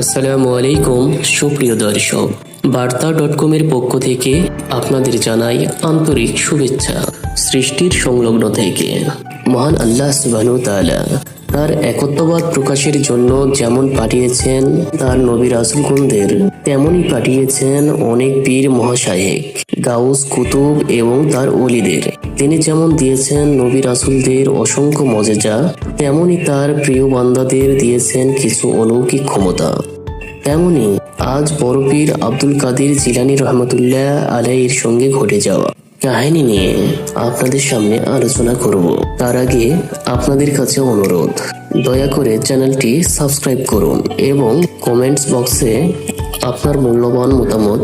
আসসালামু আলাইকুম সুপ্রিয় দর্শক, বার্তা.কমের পক্ষ থেকে আপনাদের জানাই আন্তরিক শুভেচ্ছা। সৃষ্টির সংলগ্ন থেকে মহান আল্লাহ সুবহানাহু ওয়া তাআলা তার একত্ববাদ প্রকাশের জন্য যেমন পাঠিয়েছেন তার নবী রাসূলগণদের, তেমনই পাঠিয়েছেন অনেক পীর মহাশায়েখ, গাউস, কুতুব এবং তার ওলিদের। তিনি যেমন দিয়েছেন নবী রাসূলদের অসংখ্য মজেজা, তেমনি তার প্রিয় বান্দাদের দিয়েছেন কিছু অলৌকিক ক্ষমতা। তেমনি আজ বড় পীর আব্দুল কাদের জিলানী রহমতুল্লাহ আলাইহির সঙ্গে ঘটে যাওয়া কাহিনী নিয়ে আপনাদের সামনে আলোচনা করব। তার আগে আপনাদের কাছে অনুরোধ, দয়া করে চ্যানেলটি সাবস্ক্রাইব করুন এবং কমেন্টস বক্সে আপনার মূল্যবান মতামত